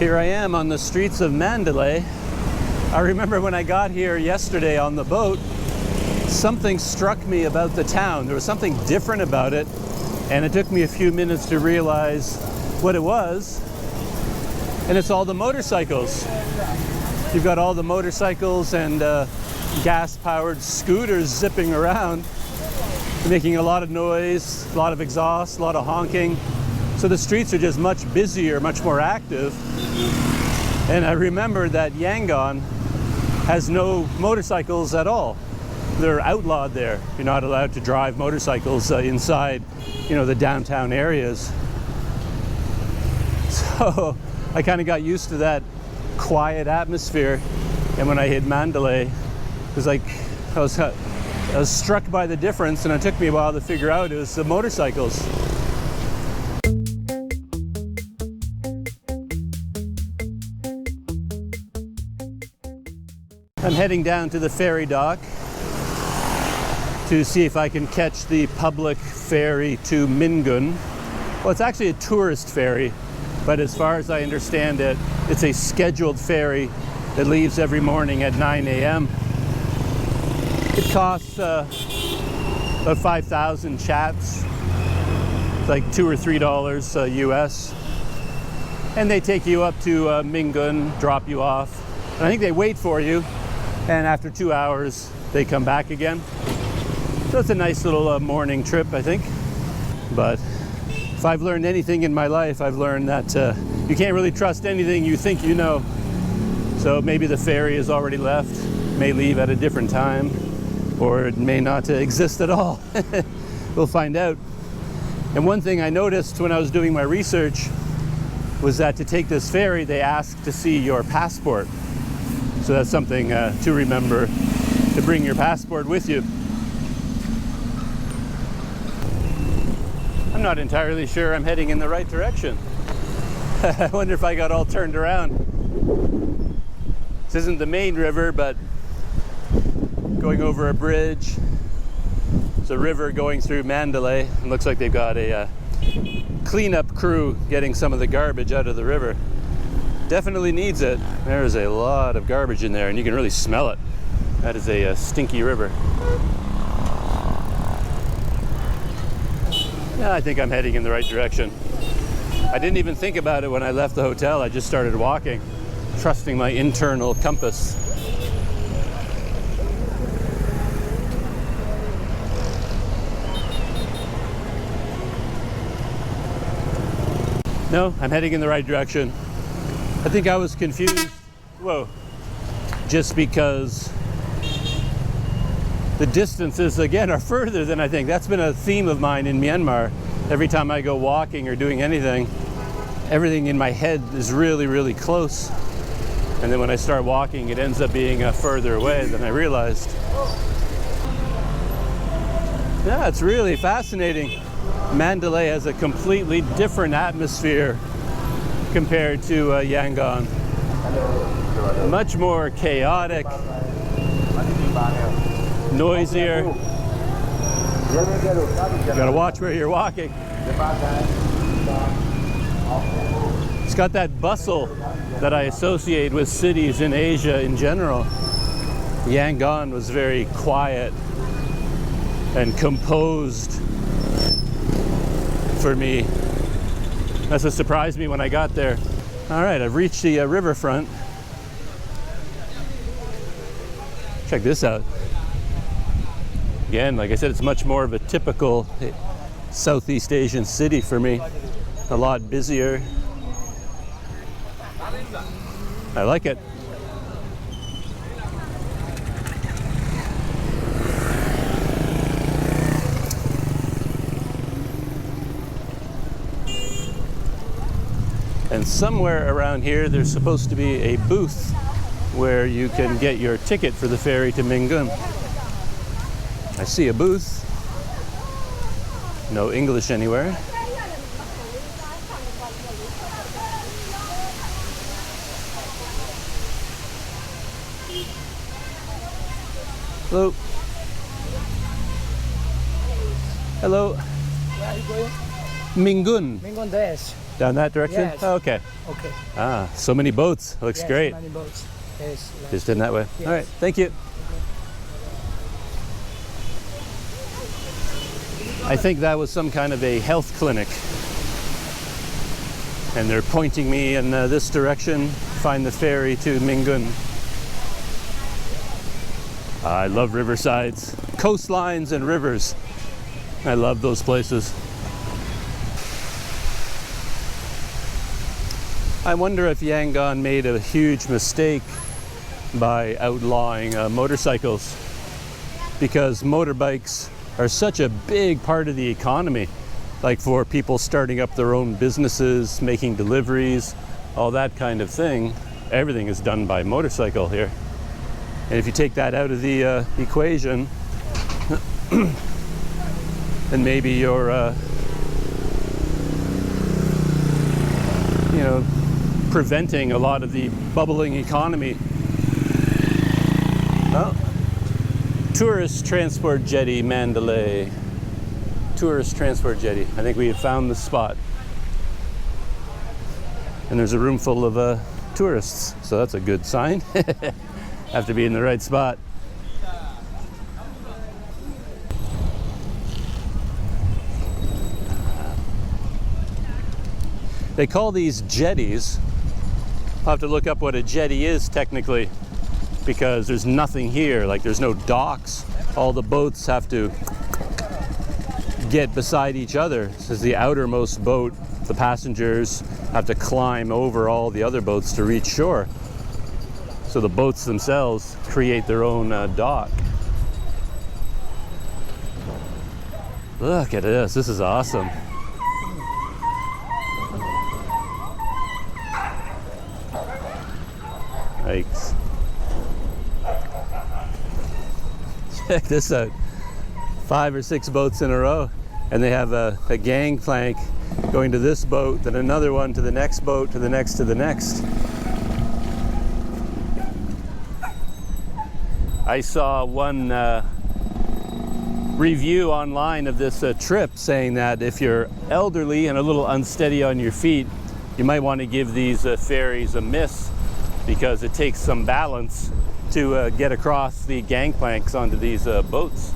Here I am on the streets of Mandalay. I remember when I got here yesterday on the boat, something struck me about the town. There was something different about it, and it took me a few minutes to realize what it was. And it's all the motorcycles. You've got all the motorcycles and gas-powered scooters zipping around, making a lot of noise, a lot of exhaust, a lot of honking. So the streets are just much busier, much more active. And I remember that Yangon has no motorcycles at all. They're outlawed there. You're not allowed to drive motorcycles inside, the downtown areas. So I kind of got used to that quiet atmosphere. And when I hit Mandalay, it was like I was struck by the difference, and it took me a while to figure out it was the motorcycles. I'm heading down to the ferry dock to see if I can catch the public ferry to Mingun. Well, it's actually a tourist ferry, but as far as I understand it, it's a scheduled ferry that leaves every morning at 9 a.m. It costs about 5,000 chats. It's like $2 or $3 US. And they take you up to Mingun, drop you off. And I think they wait for you. And after 2 hours, they come back again. So it's a nice little morning trip, I think. But if I've learned anything in my life, I've learned that you can't really trust anything you think you know. So maybe the ferry has already left, may leave at a different time, or it may not exist at all. We'll find out. And one thing I noticed when I was doing my research was that to take this ferry, they ask to see your passport. So that's something to remember, to bring your passport with you. I'm not entirely sure I'm heading in the right direction. I wonder if I got all turned around. This isn't the main river, but going over a bridge. There's a river going through Mandalay. It looks like they've got a cleanup crew getting some of the garbage out of the river. Definitely needs it. There's a lot of garbage in there, and you can really smell it. That is a stinky river. Yeah, I think I'm heading in the right direction. I didn't even think about it when I left the hotel. I just started walking, trusting my internal compass. No, I'm heading in the right direction. I think I was confused, just because the distances, again, are further than I think. That's been a theme of mine in Myanmar. Every time I go walking or doing anything, everything in my head is really, really close. And then when I start walking, it ends up being further away than I realized. Yeah, it's really fascinating. Mandalay has a completely different atmosphere compared to Yangon. Much more chaotic, noisier. You gotta watch where you're walking. It's got that bustle that I associate with cities in Asia in general. Yangon was very quiet and composed for me. That's what surprised me when I got there. All right, I've reached the riverfront. Check this out. Again, like I said, it's much more of a typical Southeast Asian city for me. A lot busier. I like it. And somewhere around here, there's supposed to be a booth where you can get your ticket for the ferry to Mingun. I see a booth. No English anywhere. Hello. Hello. Where are you going? Mingun. Mingun, yes. Down that direction? Yes. Oh, okay. Okay. Ah, so many boats. Looks Yes, great. many boats. Yes, Just in that way. Yes. All right, thank you. I think that was some kind of a health clinic. And they're pointing me in this direction, find the ferry to Mingun. I love riversides, coastlines and rivers. I love those places. I wonder if Yangon made a huge mistake by outlawing motorcycles, because motorbikes are such a big part of the economy, like for people starting up their own businesses, making deliveries, all that kind of thing. Everything is done by motorcycle here. And if you take that out of the equation, then maybe you're, you know, preventing a lot of the bubbling economy. Oh, tourist transport jetty, Mandalay. Tourist transport jetty. I think we have found the spot. And there's a room full of tourists, so that's a good sign. Have to be in the right spot. They call these jetties. I'll have to look up what a jetty is technically, because there's nothing here, like there's no docks. All the boats have to get beside each other. This is the outermost boat. The passengers have to climb over all the other boats to reach shore. So the boats themselves create their own dock. Look at this, this is awesome. Yikes. Check this out. 5 or 6 boats in a row. And they have a gangplank going to this boat, then another one to the next boat, to the next, to the next. I saw one review online of this trip saying that if you're elderly and a little unsteady on your feet, you might want to give these ferries a miss, because it takes some balance to get across the gangplanks onto these boats.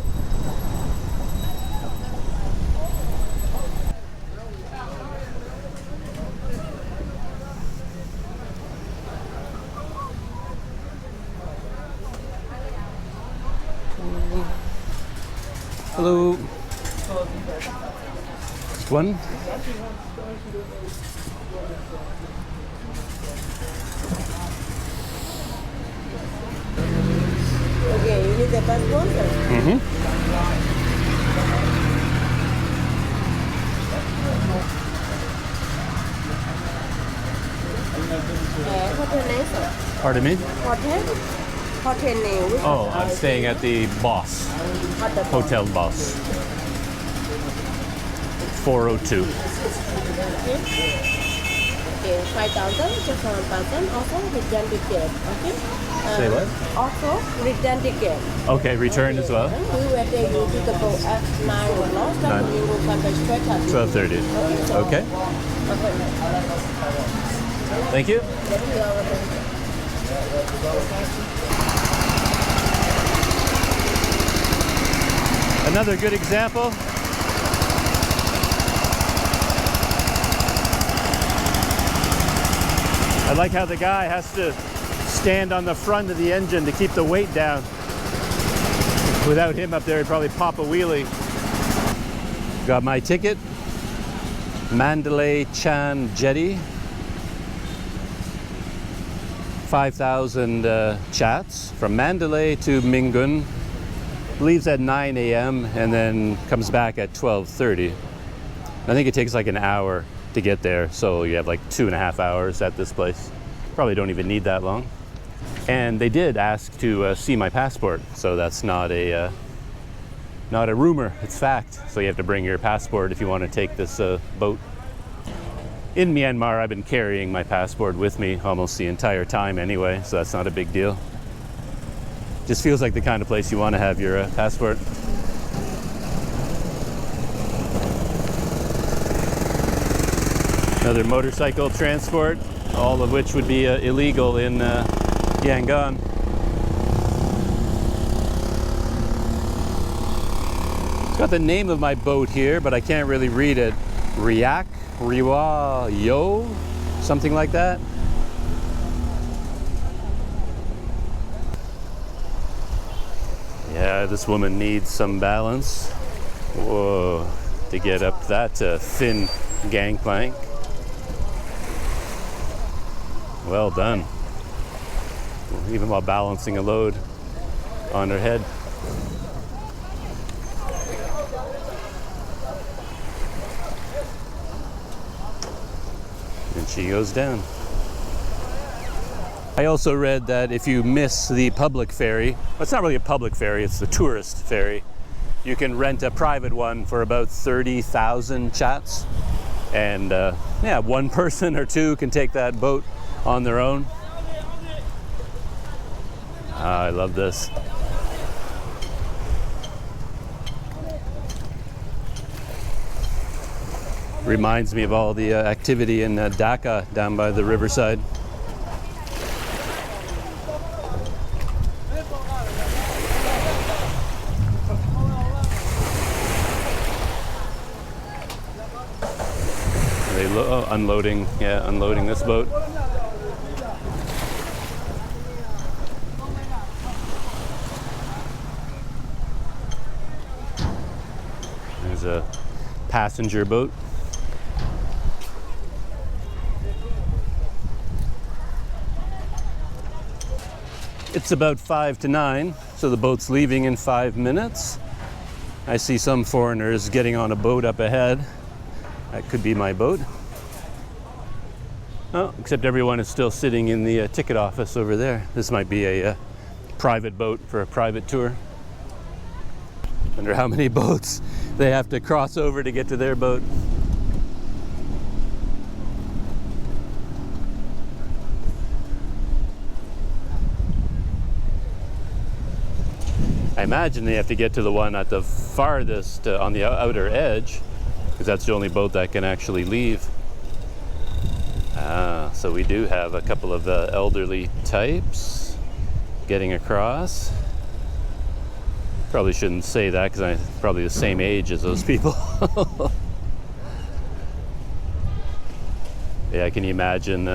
Hello. One. Okay, you need the passport? Mm-hmm. Hotel name, sir? Pardon me? Hotel? Hotel name. Which Oh, hotel? I'm staying at the Boss, Hotel Boss. 402. Okay, 5,000, just 1,000. Also return ticket. Okay. Say what? Also return ticket. Okay, return as well. We will take you to the boat at 9 o'clock. Then we will come back straight at 12:30. Okay. Thank you. Another good example. I like how the guy has to stand on the front of the engine to keep the weight down. Without him up there, he'd probably pop a wheelie. Got my ticket. Mandalay Chan Jetty. 5,000 chats from Mandalay to Mingun. Leaves at 9 a.m. and then comes back at 12:30. I think it takes like an hour to get there, so you have like 2.5 hours at this place. Probably don't even need that long. And they did ask to see my passport, so that's not a rumor, it's fact. So you have to bring your passport if you want to take this boat. In Myanmar, I've been carrying my passport with me almost the entire time anyway, so that's not a big deal. Just feels like the kind of place you want to have your passport. Another motorcycle transport, all of which would be illegal in Yangon. It's got the name of my boat here, but I can't really read it. Riak, Riwa, Yo, something like that. Yeah, this woman needs some balance. Whoa, to get up that thin gangplank. Well done. Even while balancing a load on her head. And she goes down. I also read that if you miss the public ferry, well, it's not really a public ferry, it's the tourist ferry, you can rent a private one for about 30,000 chats. And yeah, one person or two can take that boat on their own. I love this. Reminds me of all the activity in Dhaka down by the riverside. Unloading, yeah, unloading this boat. There's a passenger boat. It's about 5 to 9, so the boat's leaving in 5 minutes. I see some foreigners getting on a boat up ahead. That could be my boat. Oh, except everyone is still sitting in the ticket office over there. This might be a private boat for a private tour. Wonder how many boats they have to cross over to get to their boat. I imagine they have to get to the one at the farthest on the outer edge, because that's the only boat that can actually leave. So we do have a couple of elderly types getting across. Probably shouldn't say that because I'm probably the same age as those people. Yeah, can you imagine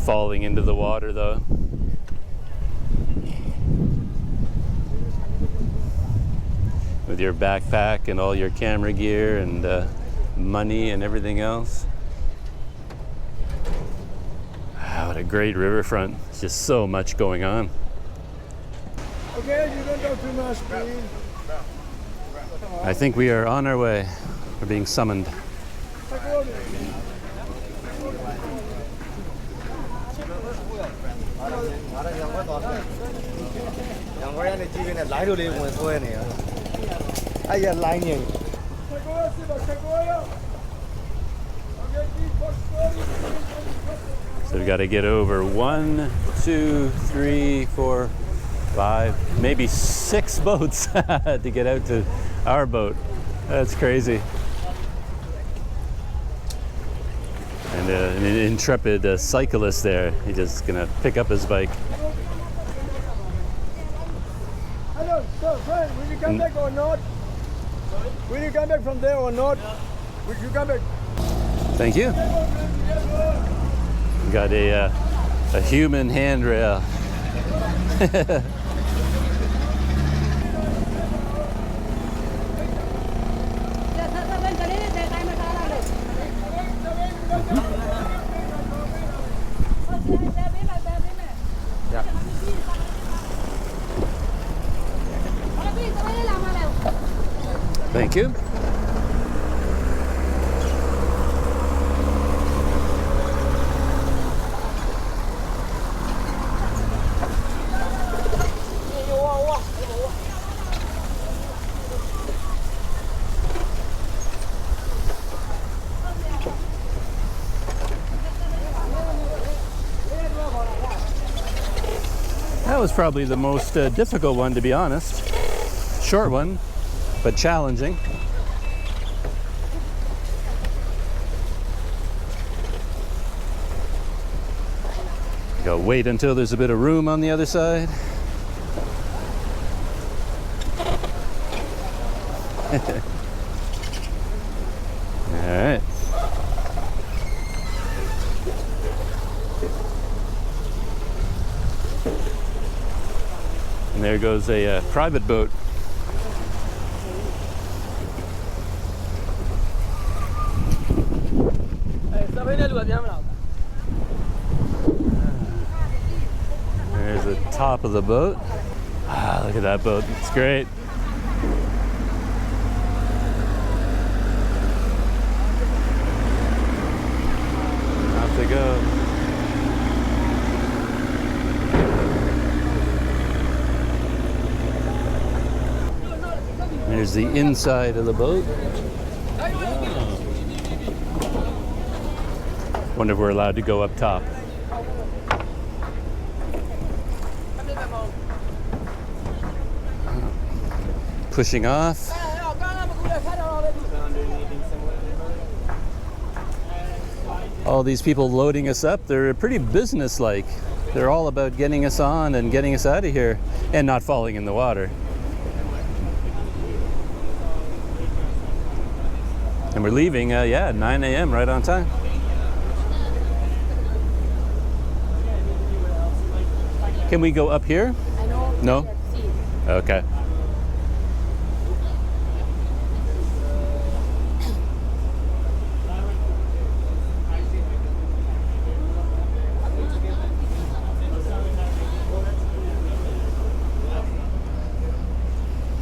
falling into the water though? With your backpack and all your camera gear and money and everything else. Wow, what a great riverfront. It's just so much going on. Okay, you don't talk too much, please. I think we are on our way. We're being summoned. So we've got to get over 1, 2, 3, 4, 5, maybe 6 boats to get out to our boat. That's crazy. And an intrepid cyclist there. He's just gonna pick up his bike. Hello, sir, friend, will you come back or not? Will you come back from there or not? Will you come back? Thank you. We got a human handrail. Thank you. That was probably the most difficult one, to be honest. Short one, but challenging. I'll wait until there's a bit of room on the other side. All right. And there goes a private boat. There's the top of the boat. Ah, look at that boat. It's great. Off they go. There's the inside of the boat. Wonder if we're allowed to go up top. Pushing off. All these people loading us up, they're pretty businesslike. They're all about getting us on and getting us out of here and not falling in the water. And we're leaving, yeah, 9 a.m. right on time. Can we go up here? No? Okay.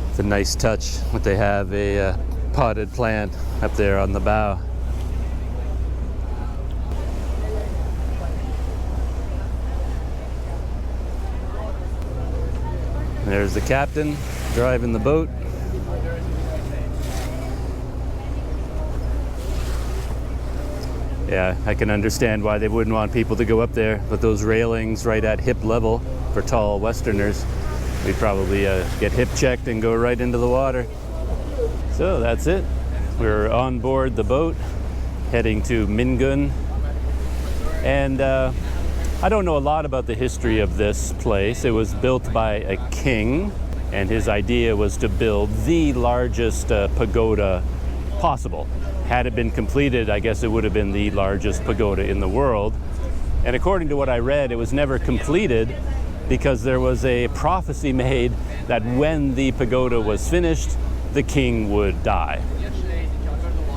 It's a nice touch that they have a potted plant up there on the bow. There's the captain driving the boat. Yeah, I can understand why they wouldn't want people to go up there, but those railings right at hip level for tall Westerners, we'd probably get hip checked and go right into the water. So that's it. We're on board the boat, heading to Mingun. And I don't know a lot about the history of this place. It was built by a king, and his idea was to build the largest pagoda possible. Had it been completed, I guess it would have been the largest pagoda in the world. And according to what I read, it was never completed because there was a prophecy made that when the pagoda was finished, the king would die.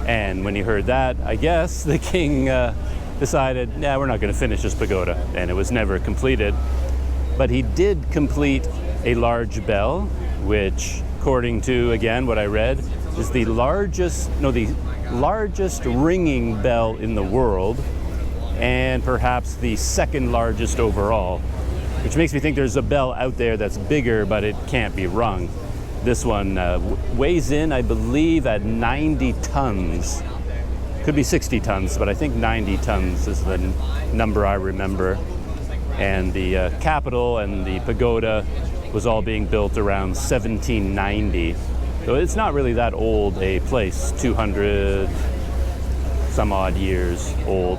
And when he heard that, I guess the king decided, nah, we're not going to finish this pagoda, and it was never completed. But he did complete a large bell, which, according to, again, what I read, is the largest ringing bell in the world, and perhaps the second largest overall, which makes me think there's a bell out there that's bigger, but it can't be rung. This one weighs in, I believe, at 90 tons. Could be 60 tons, but I think 90 tons is the number I remember. And the capital and the pagoda was all being built around 1790. So it's not really that old a place, 200 some odd years old.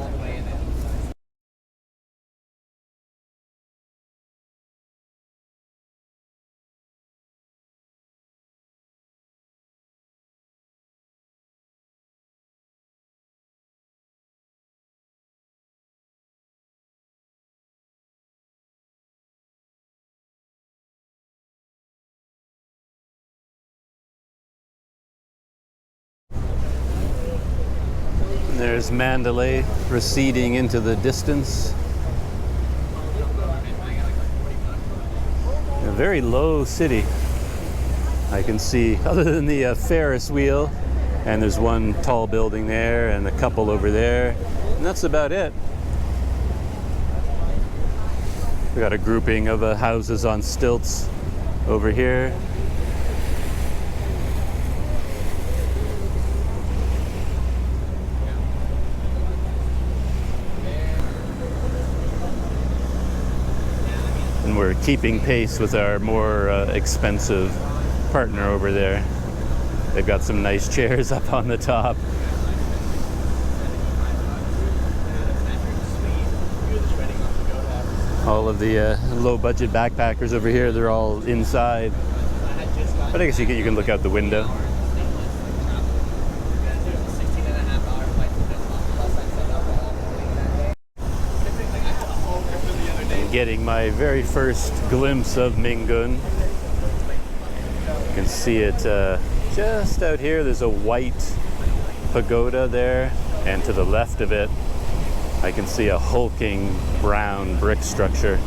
There's Mandalay receding into the distance. A very low city. I can see, other than the Ferris wheel, and there's one tall building there and a couple over there, and that's about it. We got a grouping of houses on stilts over here. And we're keeping pace with our more expensive partner over there. They've got some nice chairs up on the top. All of the low-budget backpackers over here, they're all inside. But I guess you can look out the window. I'm getting my very first glimpse of Mingun. You can see it just out here. There's a white pagoda there, and to the left of it I can see a hulking brown brick structure,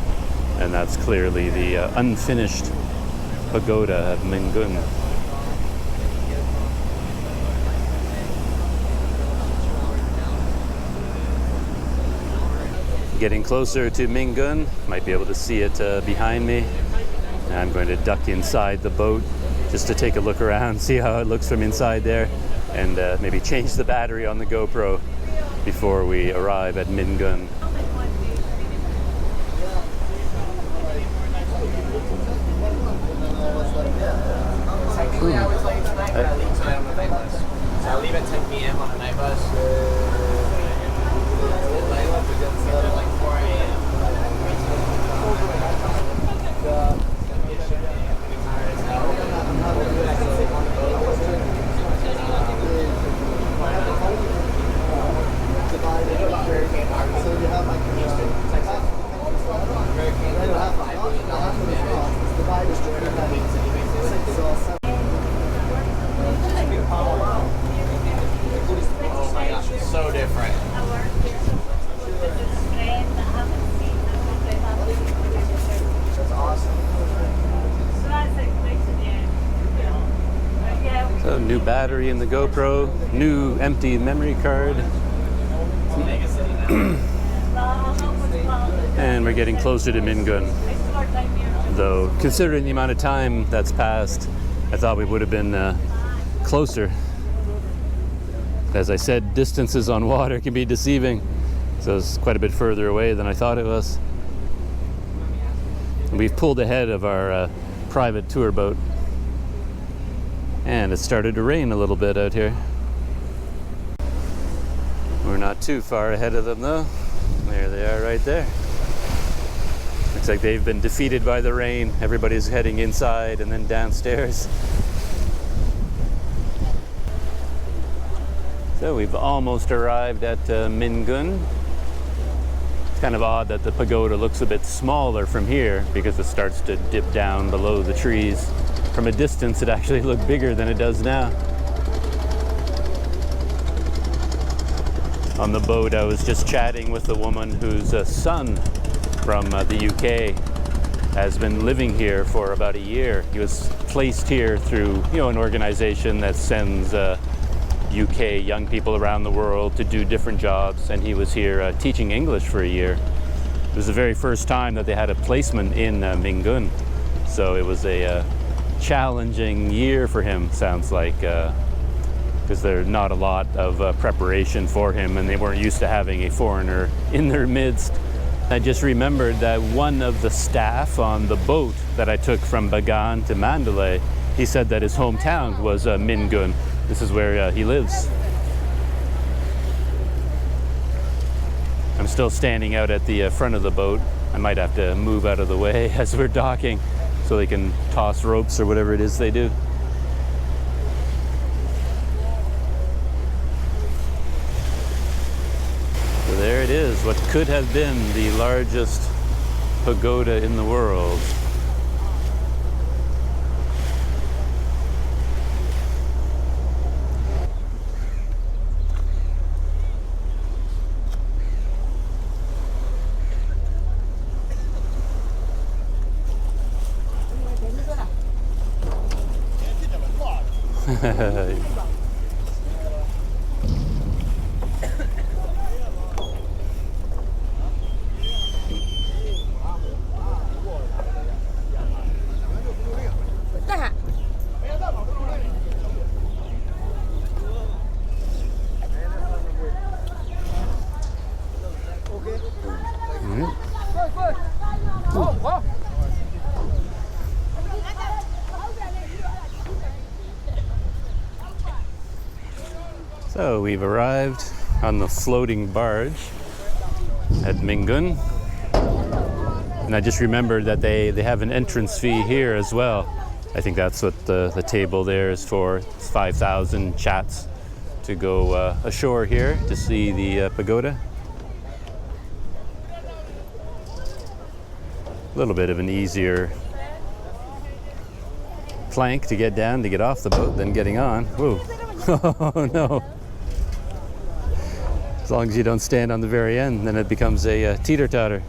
and that's clearly the unfinished pagoda of Mingun. Getting closer to Mingun, might be able to see it behind me. And I'm going to duck inside the boat just to take a look around, see how it looks from inside there, and maybe change the battery on the GoPro before we arrive at Mingun. Technically, I was late tonight, but I leave tonight on the night bus. So I leave at 10 p.m. on the night bus. Like 4 a.m. Oh my gosh, it's so different. That's awesome. So new battery in the GoPro, new empty memory card. And we're getting closer to Mingun. Though, considering the amount of time that's passed, I thought we would have been closer. As I said, distances on water can be deceiving. So it's quite a bit further away than I thought it was. And we've pulled ahead of our private tour boat. And it started to rain a little bit out here. We're not too far ahead of them though. There they are right there. Looks like they've been defeated by the rain. Everybody's heading inside and then downstairs. So we've almost arrived at Mingun. It's kind of odd that the pagoda looks a bit smaller from here because it starts to dip down below the trees. From a distance, it actually looked bigger than it does now. On the boat, I was just chatting with a woman whose son from the UK has been living here for about a year. He was placed here through, an organization that sends UK young people around the world to do different jobs, and he was here teaching English for a year. It was the very first time that they had a placement in Mingun, so it was a challenging year for him, sounds like, because there's not a lot of preparation for him, and they weren't used to having a foreigner in their midst. I just remembered that one of the staff on the boat that I took from Bagan to Mandalay, he said that his hometown was Mingun. This is where he lives. I'm still standing out at the front of the boat. I might have to move out of the way as we're docking so they can toss ropes or whatever it is they do. So there it is, what could have been the largest pagoda in the world. So we've arrived on the floating barge at Mingun. And I just remembered that they have an entrance fee here as well. I think that's what the table there is for. It's 5,000 chats to go ashore here to see the pagoda. A little bit of an easier plank to get down, to get off the boat than getting on. Whoa. Oh no. As long as you don't stand on the very end, then it becomes a teeter-totter.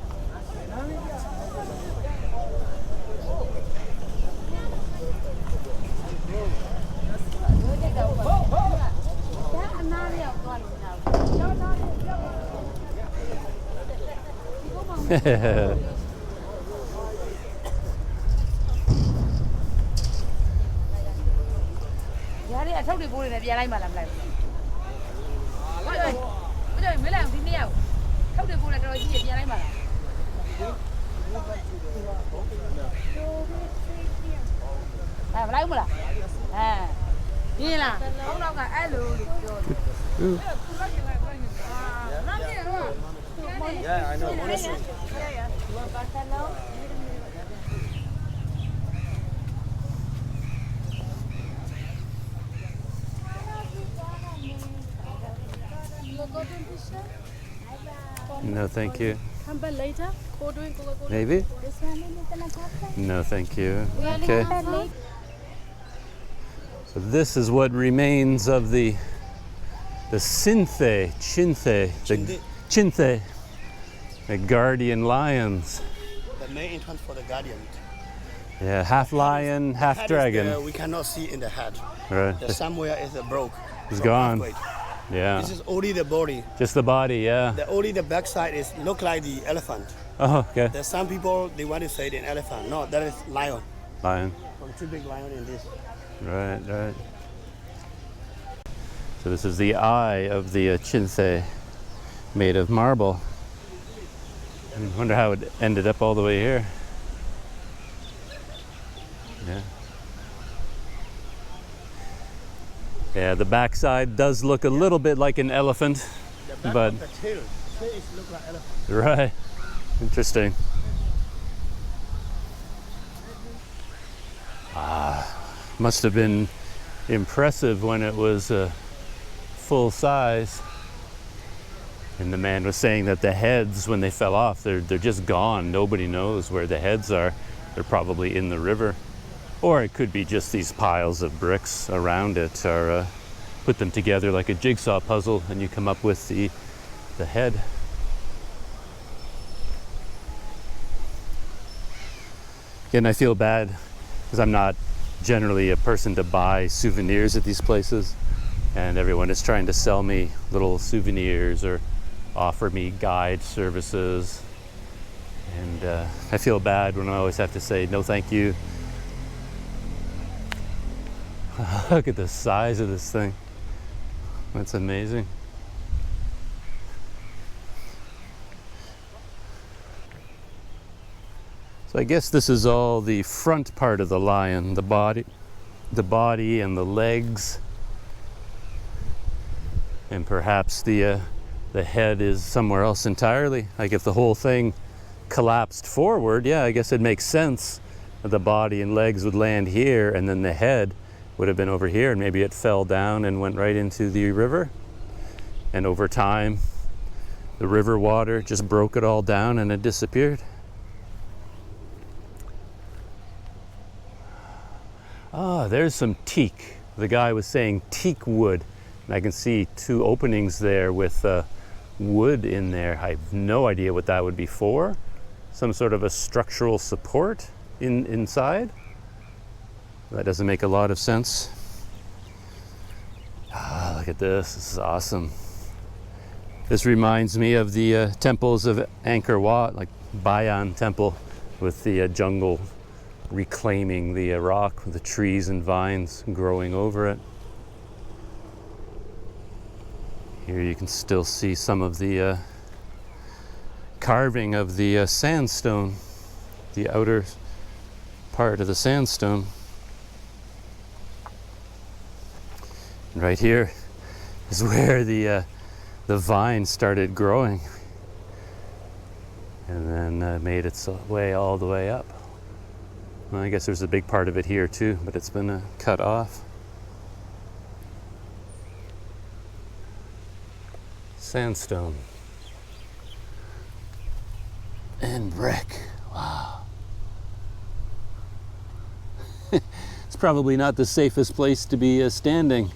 Yeah, I know. Honestly. No, thank you. Come back later. Go doing Coca-Cola. Maybe? No, thank you. Okay. So this is what remains of the chinthe, the guardian lions. The main entrance for the guardian. Yeah, half lion, half Head dragon. is we cannot see in the head. Right. The somewhere is broke. It's from gone. earthquake. Yeah. This is only the body. Just the body, yeah. Only the back side is look like the elephant. Oh, okay. There's some people they want to say the elephant. No, that is lion. Lion. From two big lion in this. Right, right. So this is the eye of the chinthe, made of marble. I wonder how it ended up all the way here. Yeah. Yeah, the backside does look a little bit like an elephant, The back but of the tail is look like elephant. right. Interesting. Must have been impressive when it was full size. And the man was saying that the heads, when they fell off, they're just gone. Nobody knows where the heads are. They're probably in the river. Or it could be just these piles of bricks around it, or put them together like a jigsaw puzzle and you come up with the head. Again, I feel bad because I'm not generally a person to buy souvenirs at these places, and everyone is trying to sell me little souvenirs or offer me guide services, and I feel bad when I always have to say no thank you. Look at the size of this thing. That's amazing. So I guess this is all the front part of the lion, the body and the legs. And perhaps the head is somewhere else entirely. Like if the whole thing collapsed forward, yeah, I guess it makes sense that the body and legs would land here and then the head would have been over here, and maybe it fell down and went right into the river. And over time, the river water just broke it all down and it disappeared. Ah, there's some teak. The guy was saying teak wood. And I can see two openings there with wood in there. I have no idea what that would be for. Some sort of a structural support inside. That doesn't make a lot of sense. Ah, look at this. This is awesome. This reminds me of the temples of Angkor Wat, like Bayon Temple, with the jungle reclaiming the rock with the trees and vines growing over it. Here you can still see some of the carving of the sandstone, the outer part of the sandstone. And right here is where the vine started growing. and then made its way all the way up. Well, I guess there's a big part of it here too, but it's been cut off. Sandstone and brick. Wow. It's probably not the safest place to be standing.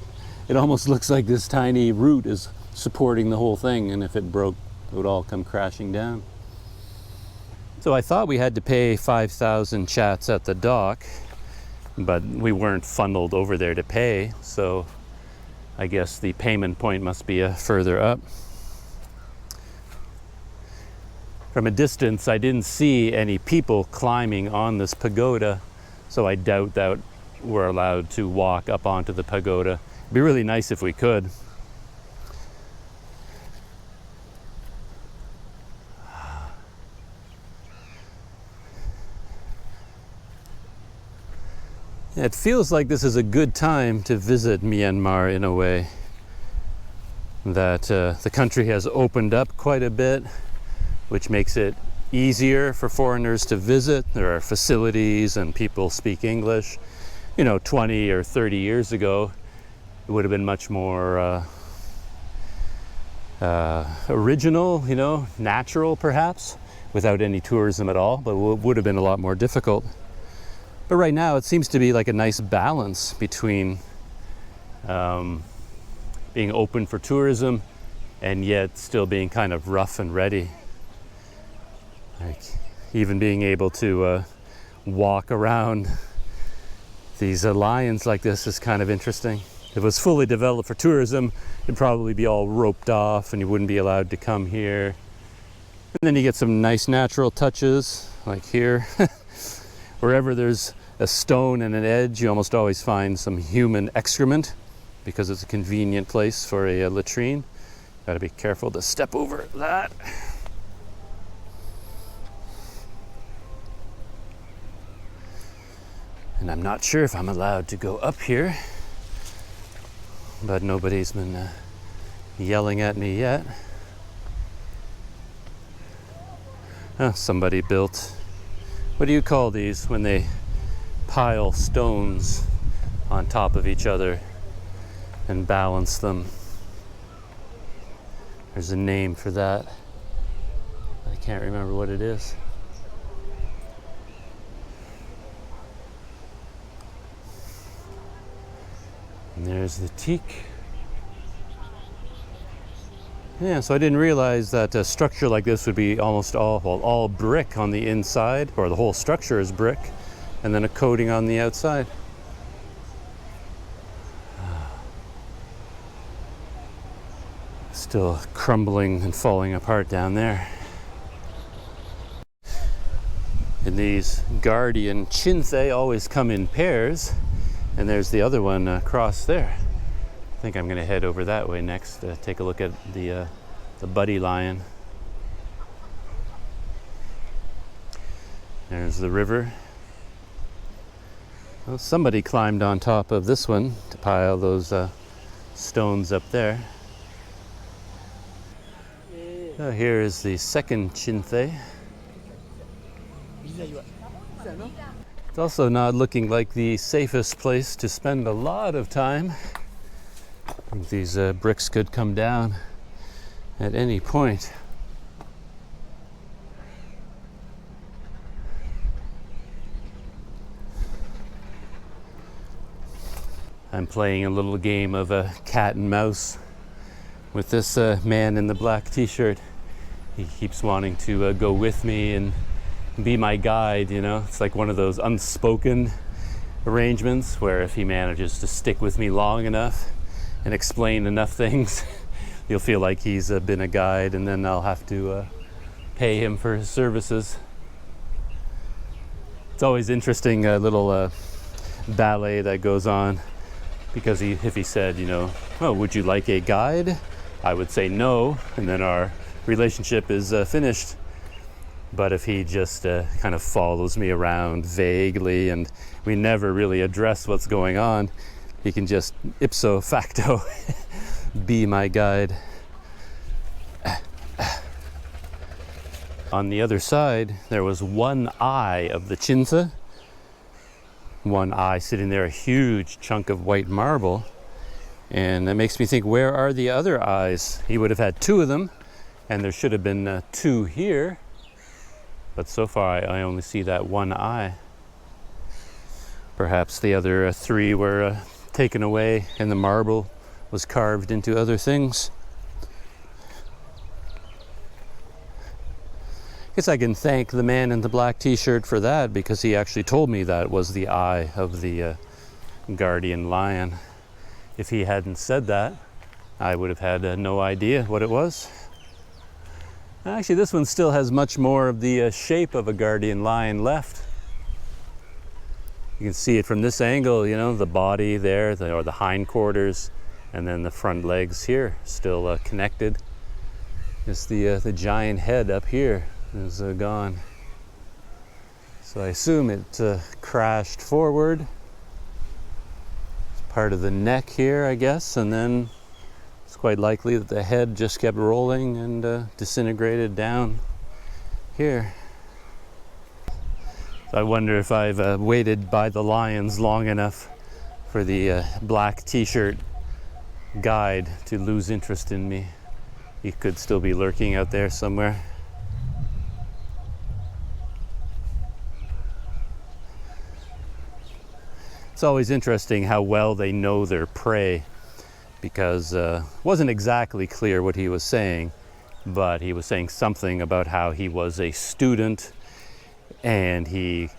It almost looks like this tiny root is supporting the whole thing, and if it broke, it would all come crashing down. So I thought we had to pay 5,000 chats at the dock, but we weren't funneled over there to pay, so I guess the payment point must be further up. From a distance, I didn't see any people climbing on this pagoda, so I doubt that we're allowed to walk up onto the pagoda. It'd be really nice if we could. It feels like this is a good time to visit Myanmar in a way. That the country has opened up quite a bit, which makes it easier for foreigners to visit. There are facilities and people speak English. You know, 20 or 30 years ago, it would have been much more original, you know, natural perhaps, without any tourism at all, but it would have been a lot more difficult. But right now it seems to be like a nice balance between being open for tourism and yet still being kind of rough and ready. Like even being able to walk around these lions like this is kind of interesting. If it was fully developed for tourism, it'd probably be all roped off and you wouldn't be allowed to come here. And then you get some nice natural touches, like here. Wherever there's a stone and an edge, you almost always find some human excrement because it's a convenient place for a latrine. Got to be careful to step over that. And I'm not sure if I'm allowed to go up here, but nobody's been yelling at me yet. Oh, somebody built, what do you call these when they pile stones on top of each other and balance them? There's a name for that. I can't remember what it is. And there's the teak. Yeah, so I didn't realize that a structure like this would be almost all brick on the inside, or the whole structure is brick, and then a coating on the outside. Still crumbling and falling apart down there. And these guardian chinthe always come in pairs, and there's the other one across there. I think I'm going to head over that way next to take a look at the buddy lion. There's the river. Well, somebody climbed on top of this one to pile those stones up there. So here is the second chinthe. It's also not looking like the safest place to spend a lot of time. I think these bricks could come down at any point. I'm playing a little game of cat and mouse with this man in the black t-shirt. He keeps wanting to go with me and be my guide, you know. It's like one of those unspoken arrangements where if he manages to stick with me long enough and explain enough things, you'll feel like he's been a guide, and then I'll have to pay him for his services. It's always interesting, little ballet that goes on, because if he said, you know, oh, would you like a guide? I would say no, and then our relationship is finished. But if he just kind of follows me around vaguely and we never really address what's going on, he can just ipso facto be my guide. On the other side, there was one eye of the chinthe. One eye sitting there, a huge chunk of white marble. And that makes me think, where are the other eyes? He would have had two of them, and there should have been two here. But so far, I only see that one eye. Perhaps the other three were taken away, and the marble was carved into other things. I guess I can thank the man in the black t-shirt for that, because he actually told me that was the eye of the guardian lion. If he hadn't said that, I would have had no idea what it was. Actually, this one still has much more of the shape of a guardian lion left. You can see it from this angle, you know, the body there, or the hindquarters, and then the front legs here, still connected. Just the giant head up here is gone. So I assume it crashed forward. It's part of the neck here, I guess, and then it's quite likely that the head just kept rolling and disintegrated down here. So I wonder if I've waited by the lions long enough for the black t-shirt guide to lose interest in me. He could still be lurking out there somewhere. It's always interesting how well they know their prey, because it wasn't exactly clear what he was saying, but he was saying something about how he was a student, and he,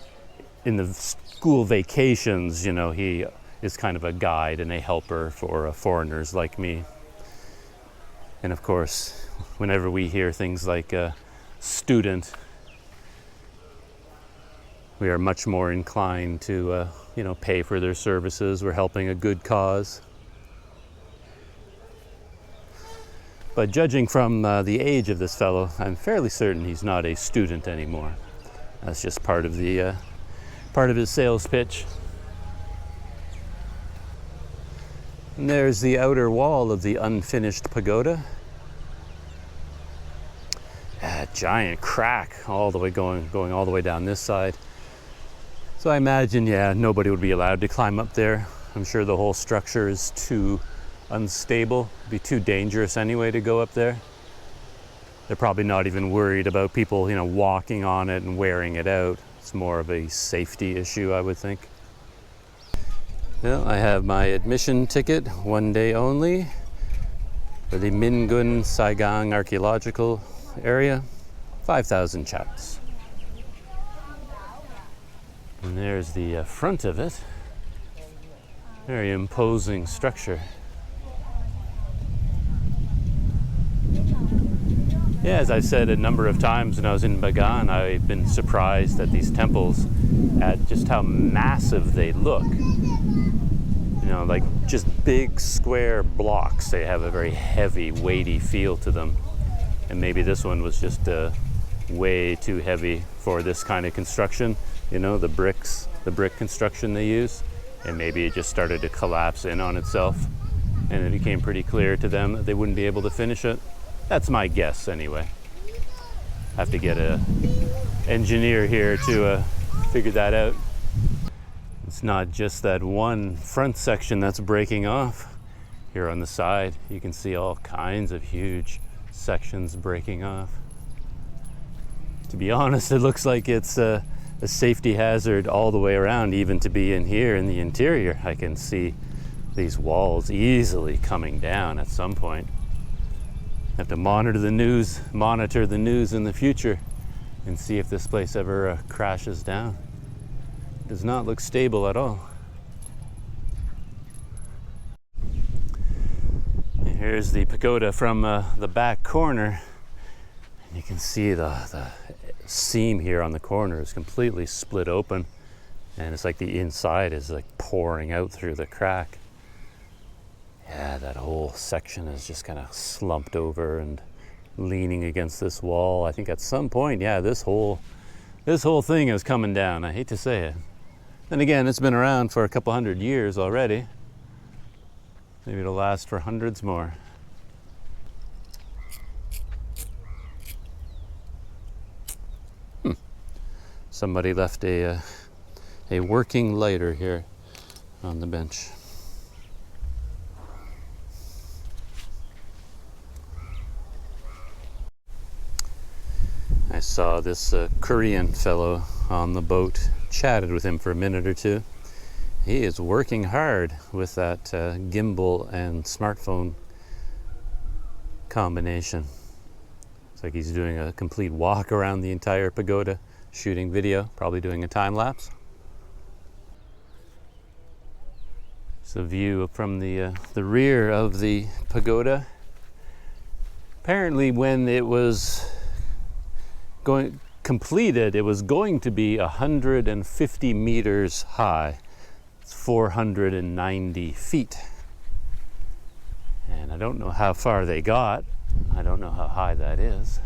in the school vacations, you know, he is kind of a guide and a helper for foreigners like me. And of course, whenever we hear things like student, we are much more inclined to, you know, pay for their services. We're helping a good cause. But judging from the age of this fellow, I'm fairly certain he's not a student anymore. That's just part of the part of his sales pitch. And there's the outer wall of the unfinished pagoda. A giant crack all the way going all the way down this side. So I imagine, yeah, nobody would be allowed to climb up there. I'm sure the whole structure is too unstable, it'd be too dangerous anyway to go up there. They're probably not even worried about people, you know, walking on it and wearing it out. It's more of a safety issue, I would think. Well, I have my admission ticket, 1 day only, for the Mingun Saigang Archaeological Area, 5,000 chats. And there's the front of it. Very imposing structure. Yeah, as I've said a number of times when I was in Bagan, I've been surprised at these temples, at just how massive they look. You know, like just big square blocks. They have a very heavy, weighty feel to them. And maybe this one was just way too heavy for this kind of construction. You know, the brick construction they use. And maybe it just started to collapse in on itself. And it became pretty clear to them that they wouldn't be able to finish it. That's my guess anyway. I have to get an engineer here to figure that out. It's not just that one front section that's breaking off. Here on the side, you can see all kinds of huge sections breaking off. To be honest, it looks like it's a safety hazard all the way around, even to be in here in the interior. I can see these walls easily coming down at some point. I have to monitor the news in the future and see if this place ever crashes down. It does not look stable at all. And here's the pagoda from the back corner. And you can see the seam here on the corner is completely split open, and it's like the inside is like pouring out through the crack. Yeah, that whole section is just kind of slumped over and leaning against this wall. I think at some point, yeah, this whole thing is coming down. I hate to say it. Then again, it's been around for a couple hundred years already. Maybe it'll last for hundreds more. Somebody left a working lighter here on the bench. I saw this Korean fellow on the boat, chatted with him for a minute or two. He is working hard with that gimbal and smartphone combination. It's like he's doing a complete walk around the entire pagoda, shooting video, probably doing a time lapse. It's a view from the rear of the pagoda. Apparently, when it was completed, it was going to be 150 meters high. It's 490 feet. And I don't know how far they got. I don't know how high that is.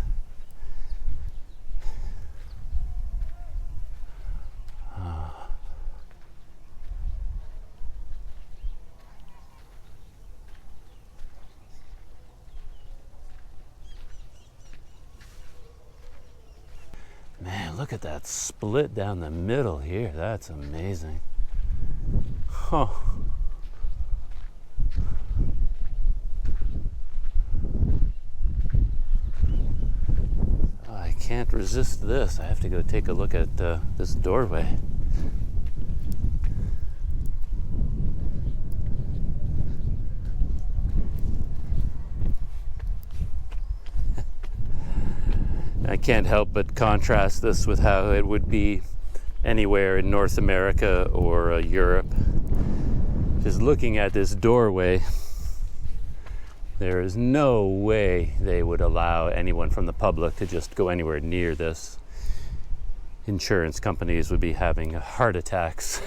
Man, look at that split down the middle here. That's amazing. Huh. I can't resist this. I have to go take a look at this doorway. I can't help but contrast this with how it would be anywhere in North America or Europe. Just looking at this doorway, there is no way they would allow anyone from the public to just go anywhere near this. Insurance companies would be having heart attacks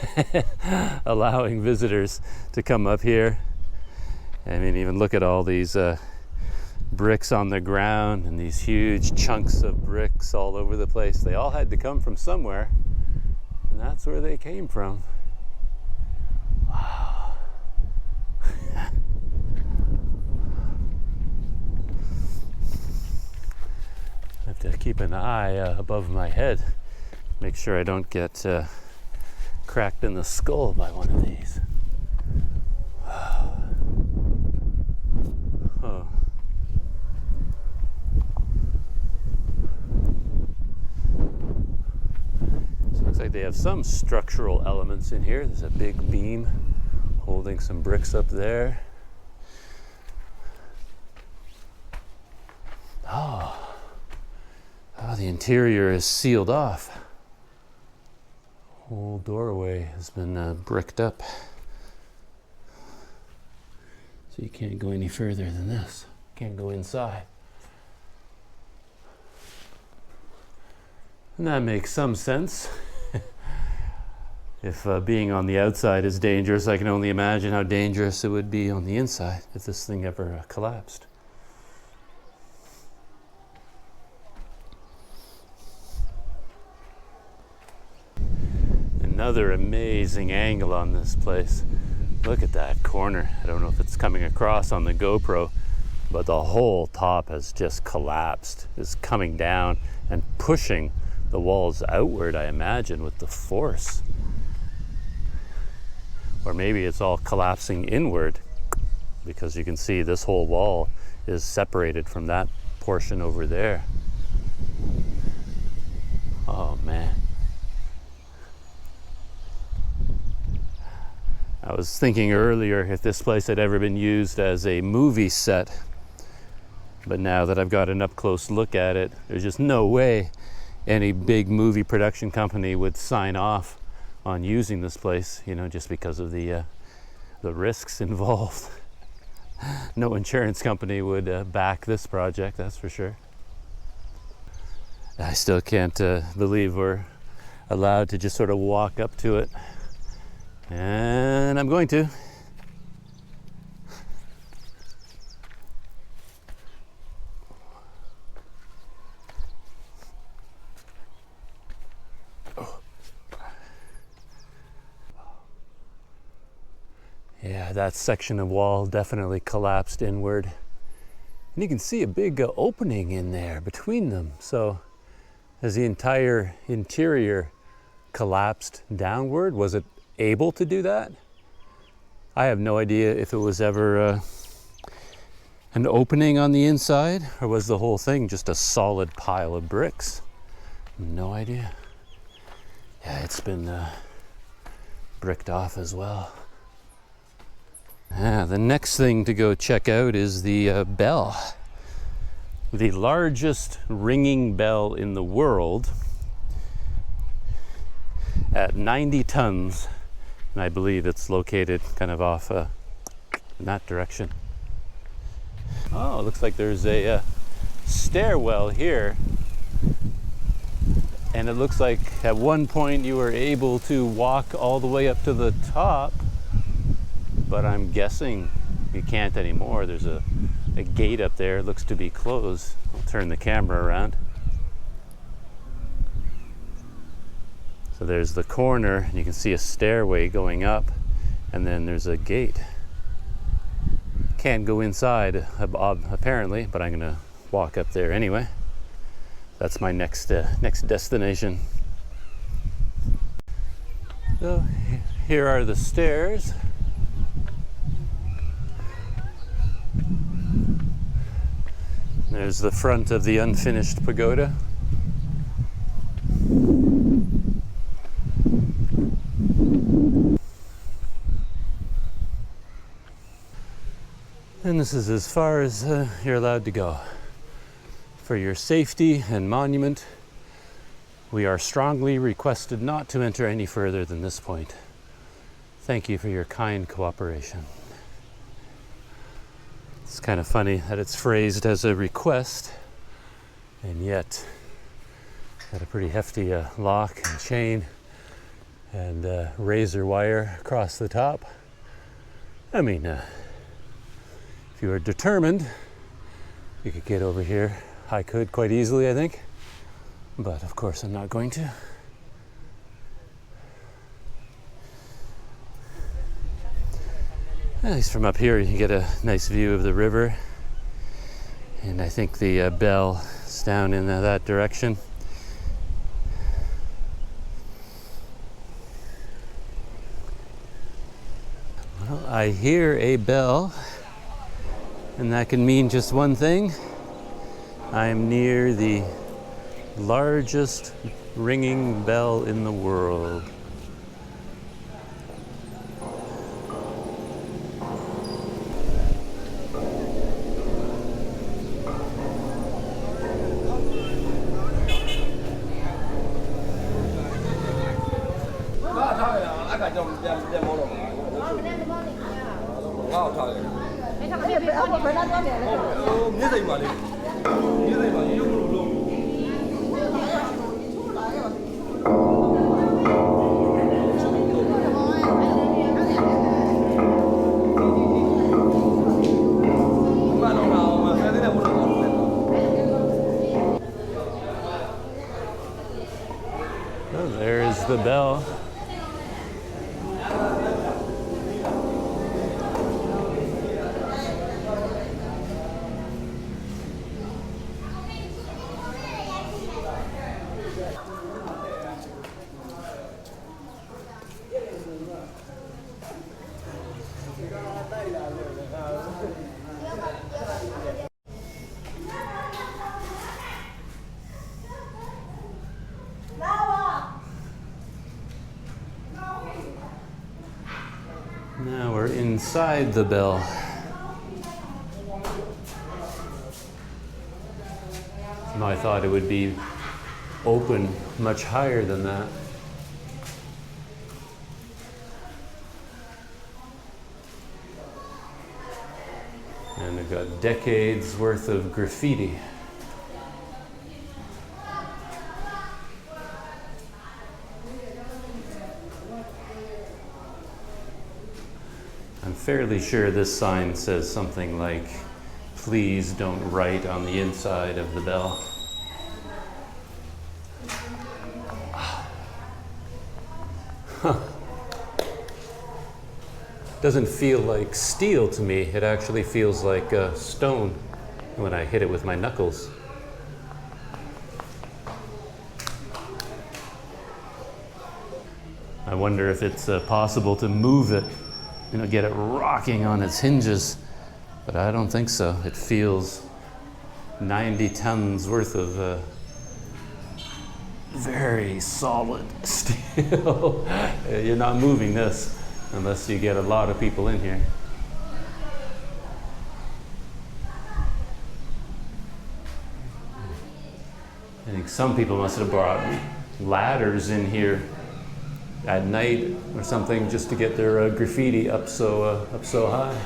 allowing visitors to come up here. I mean, even look at all these bricks on the ground and these huge chunks of bricks all over the place. They all had to come from somewhere, and that's where they came from. Wow. I have to keep an eye above my head, make sure I don't get cracked in the skull by one of these. Oh. Looks like they have some structural elements in here. There's a big beam holding some bricks up there. Oh, the interior is sealed off. Whole doorway has been bricked up. So you can't go any further than this. Can't go inside. And that makes some sense. If being on the outside is dangerous, I can only imagine how dangerous it would be on the inside if this thing ever collapsed. Another amazing angle on this place. Look at that corner. I don't know if it's coming across on the GoPro, but the whole top has just collapsed. It's coming down and pushing the walls outward, I imagine, with the force. Or maybe it's all collapsing inward, because you can see this whole wall is separated from that portion over there. Oh man. I was thinking earlier if this place had ever been used as a movie set, but now that I've got an up-close look at it, there's just no way any big movie production company would sign off on using this place, you know, just because of the risks involved. No insurance company would back this project, that's for sure. I still can't believe we're allowed to just sort of walk up to it. And I'm going to. Yeah, that section of wall definitely collapsed inward. And you can see a big opening in there between them. So as the entire interior collapsed downward? Was it able to do that? I have no idea if it was ever an opening on the inside, or was the whole thing just a solid pile of bricks? No idea. Yeah, it's been bricked off as well. The next thing to go check out is the bell. The largest ringing bell in the world at 90 tons. And I believe it's located kind of off in that direction. Oh, it looks like there's a stairwell here. And it looks like at one point you were able to walk all the way up to the top, but I'm guessing you can't anymore. There's a gate up there, it looks to be closed. I'll turn the camera around. So there's the corner, and you can see a stairway going up, and then there's a gate. Can't go inside, apparently, but I'm gonna walk up there anyway. That's my next destination. So here are the stairs. There's the front of the unfinished pagoda. And this is as far as you're allowed to go. For your safety and monument, we are strongly requested not to enter any further than this point. Thank you for your kind cooperation. It's kind of funny that it's phrased as a request, and yet got a pretty hefty lock and chain and razor wire across the top. I mean, if you were determined, you could get over here. I could quite easily, I think, but of course I'm not going to. At least from up here you get a nice view of the river, and I think the bell is down in that direction. Well, I hear a bell, and that can mean just one thing. I am near the largest ringing bell in the world. There's the bell. Now we're inside the bell. No, I thought it would be open much higher than that. And we've got decades worth of graffiti. I'm fairly sure this sign says something like, "Please don't write on the inside of the bell." Huh. Doesn't feel like steel to me. It actually feels like stone when I hit it with my knuckles. I wonder if it's possible to move it, get it rocking on its hinges, but I don't think so. It feels 90 tons worth of very solid steel. You're not moving this unless you get a lot of people in here. I think some people must have brought ladders in here at night or something just to get their graffiti up so high.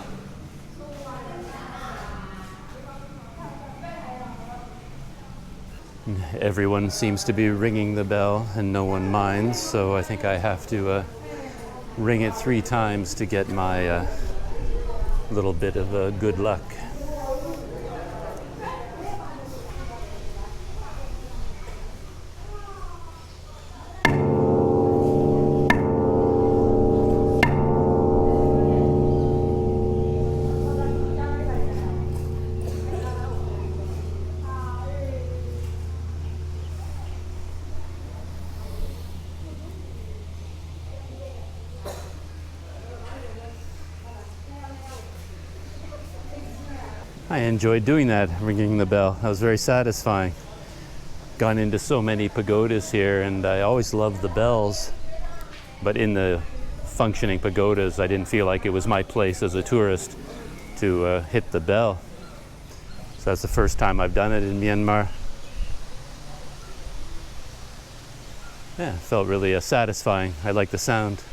Everyone seems to be ringing the bell and no one minds, so I think I have to ring it 3 times to get my little bit of good luck. I enjoyed doing that, ringing the bell. That was very satisfying. Gone into so many pagodas here, and I always loved the bells. But in the functioning pagodas, I didn't feel like it was my place as a tourist to hit the bell. So that's the first time I've done it in Myanmar. Yeah, it felt really satisfying. I like the sound.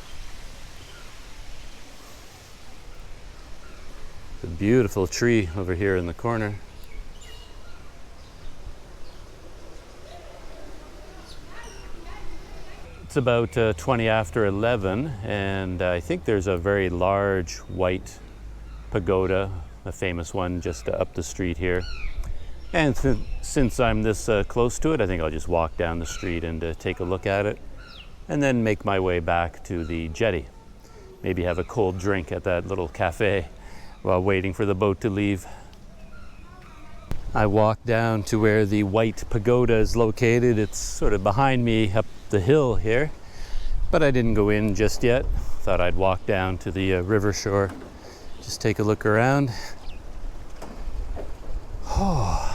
The beautiful tree over here in the corner. It's about 20 after 11, and I think there's a very large white pagoda, a famous one just up the street here. And since I'm this close to it, I think I'll just walk down the street and take a look at it, and then make my way back to the jetty. Maybe have a cold drink at that little cafe while waiting for the boat to leave. I walked down to where the white pagoda is located. It's sort of behind me up the hill here, but I didn't go in just yet. Thought I'd walk down to the river shore, just take a look around. Oh.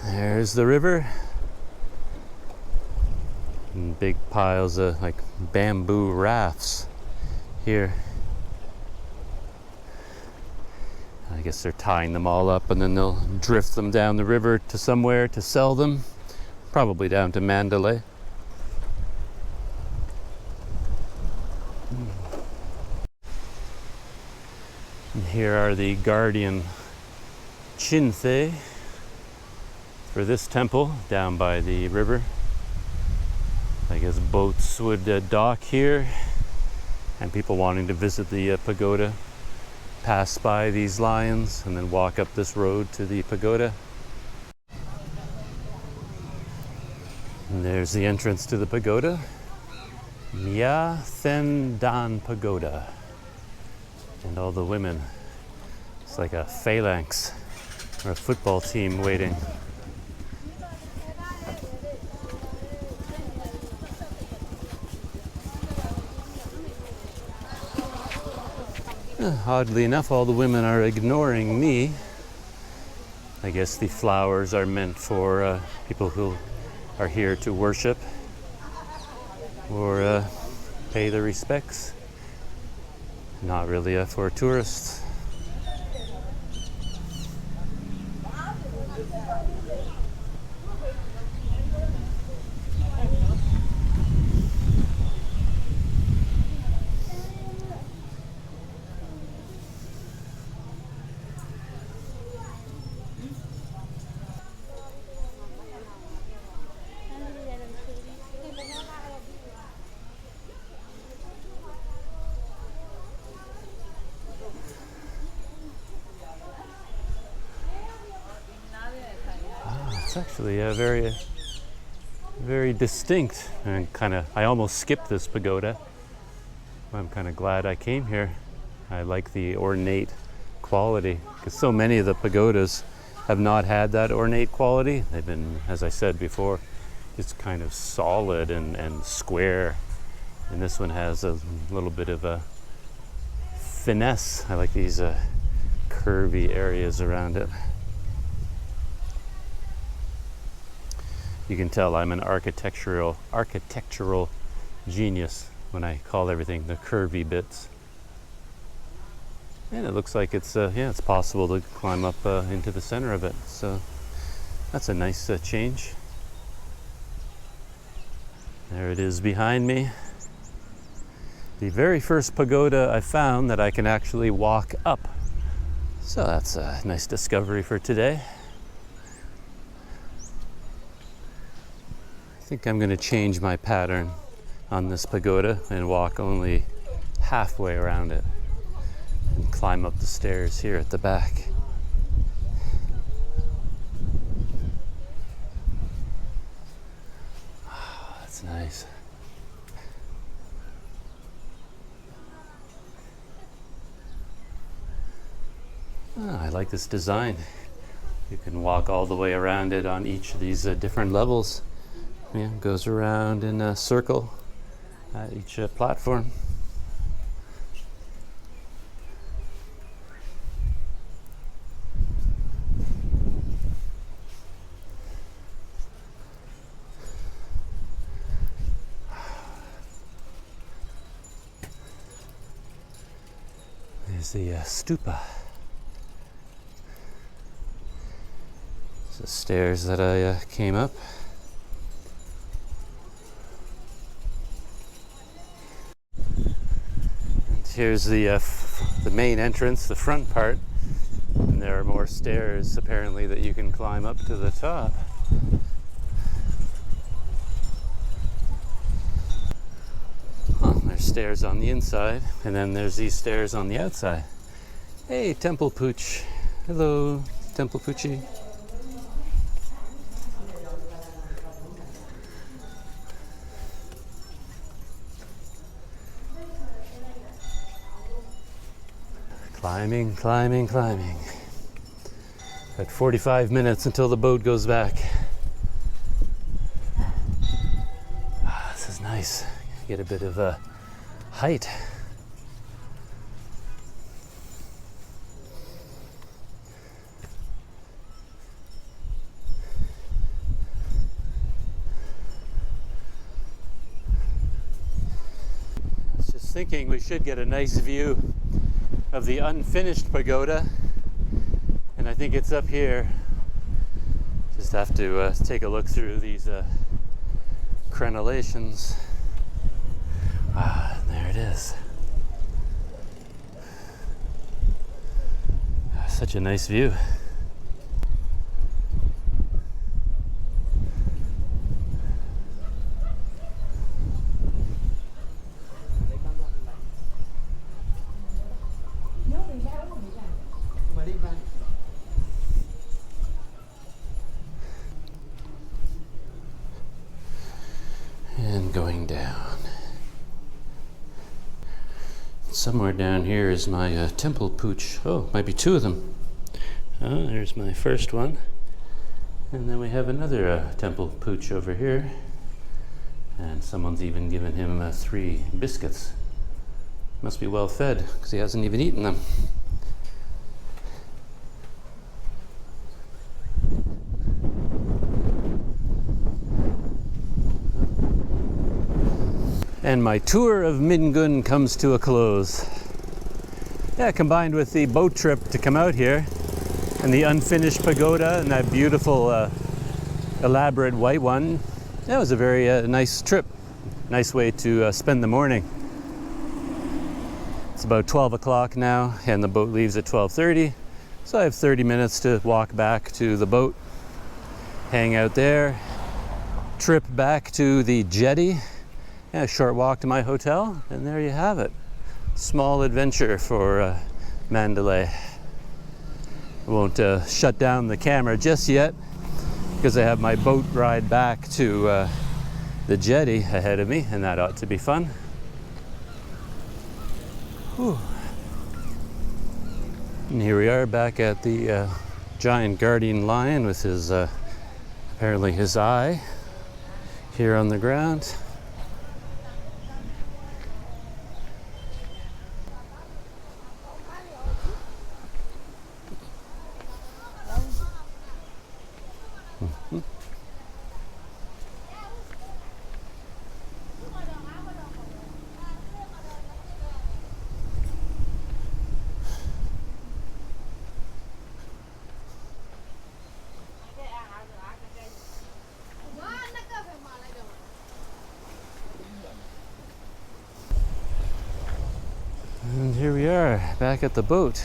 There's the river. And big piles of like bamboo rafts here. I guess they're tying them all up and then they'll drift them down the river to somewhere to sell them, probably down to Mandalay. And here are the guardian chinthe for this temple down by the river. I guess boats would dock here, and people wanting to visit the pagoda pass by these lions and then walk up this road to the pagoda. And there's the entrance to the pagoda, Myatheindan Pagoda. And all the women, it's like a phalanx or a football team waiting. Oddly enough, all the women are ignoring me. I guess the flowers are meant for people who are here to worship or pay their respects. Not really for tourists. It's actually very, very distinct, and I almost skipped this pagoda. I'm kind of glad I came here. I like the ornate quality, because so many of the pagodas have not had that ornate quality. They've been, as I said before, It's kind of solid and square. And this one has a little bit of a finesse. I like these curvy areas around it. You can tell I'm an architectural genius when I call everything the curvy bits. And it looks like it's it's possible to climb up into the center of it. So that's a nice change. There it is behind me. The very first pagoda I found that I can actually walk up. So that's a nice discovery for today. I think I'm going to change my pattern on this pagoda and walk only halfway around it and climb up the stairs here at the back. Oh, that's nice. Oh, I like this design. You can walk all the way around it on each of these different levels. Yeah, it goes around in a circle at each platform. There's the stupa. The stairs that I came up. And here's the main entrance, the front part. And there are more stairs apparently that you can climb up to the top. Oh, there's stairs on the inside, and then there's these stairs on the outside. Hey, Temple Pooch. Hello, Temple Poochie. Climbing, climbing, climbing. Got 45 minutes until the boat goes back. This is nice. Get a bit of height. I was just thinking we should get a nice view of the unfinished pagoda, and I think it's up here. Just have to take a look through these crenellations. There it is. Such a nice view. And going down. Somewhere down here is my temple pooch. Oh, might be two of them. Oh, there's my first one. And then we have another temple pooch over here. And someone's even given him 3 biscuits. Must be well fed, because he hasn't even eaten them. And my tour of Mingun comes to a close. Yeah, combined with the boat trip to come out here and the unfinished pagoda and that beautiful elaborate white one, that was a very nice trip. Nice way to spend the morning. It's about 12 o'clock now and the boat leaves at 12:30. So I have 30 minutes to walk back to the boat, hang out there, trip back to the jetty, and a short walk to my hotel, and there you have it. Small adventure for Mandalay. I won't shut down the camera just yet because I have my boat ride back to the jetty ahead of me, and that ought to be fun. Whew. And here we are back at the giant guardian lion with his apparently his eye. here on the ground. And here we are, back at the boat.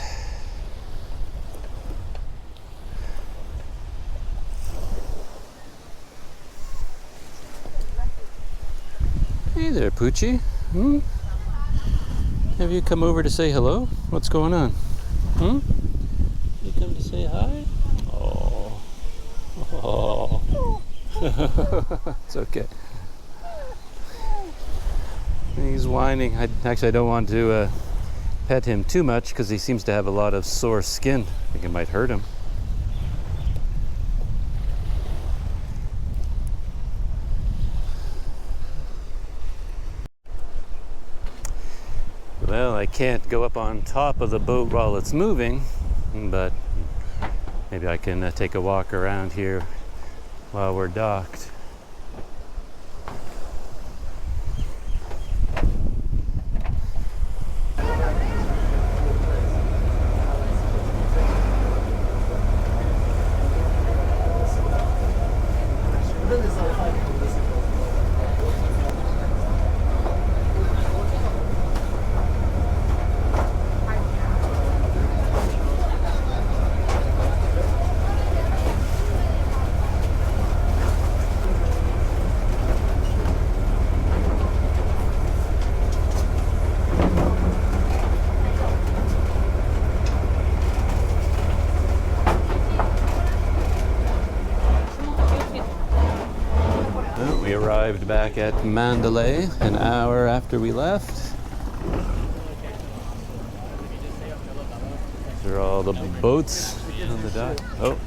Hey there, Poochie. Have you come over to say hello? What's going on? You come to say hi? Oh. Oh. It's okay. He's whining. I don't want to pet him too much because he seems to have a lot of sore skin. I think it might hurt him. Well, I can't go up on top of the boat while it's moving, but maybe I can take a walk around here while we're docked. We arrived back at Mandalay an hour after we left. These are all the boats on the dock. Oh.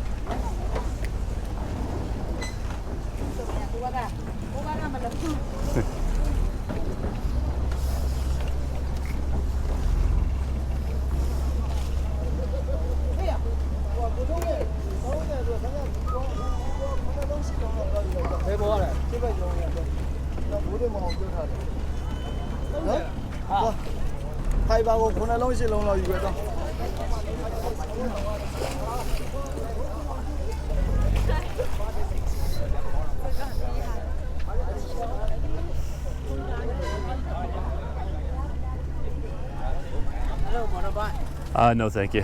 No, thank you.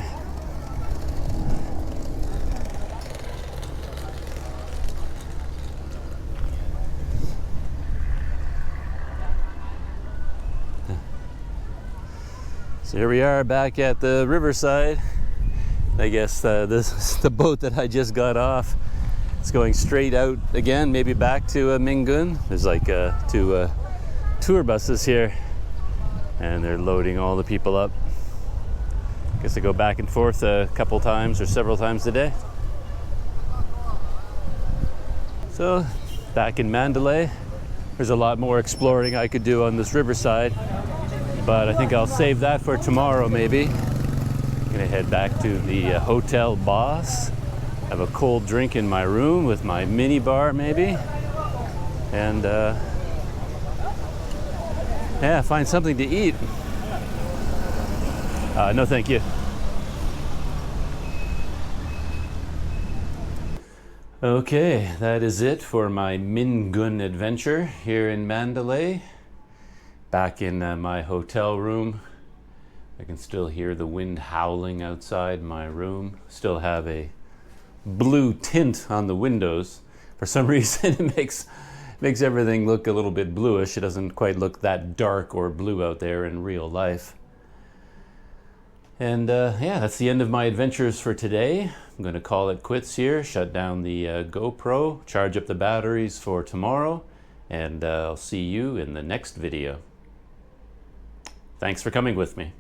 So here we are back at the riverside. I guess this is the boat that I just got off. It's going straight out again, maybe back to Mingun. There's like two tour buses here, and they're loading all the people up. I guess they go back and forth a couple times or several times a day. So back in Mandalay, there's a lot more exploring I could do on this riverside, but I think I'll save that for tomorrow maybe. I'm gonna head back to the Hotel Boss, have a cold drink in my room with my mini bar maybe, and yeah, find something to eat. No, thank you. Okay, that is it for my Mingun adventure here in Mandalay. Back in my hotel room. I can still hear the wind howling outside my room. Still have a blue tint on the windows. For some reason it makes everything look a little bit bluish. It doesn't quite look that dark or blue out there in real life. And yeah, that's the end of my adventures for today. I'm going to call it quits here, shut down the GoPro, charge up the batteries for tomorrow, and I'll see you in the next video. Thanks for coming with me.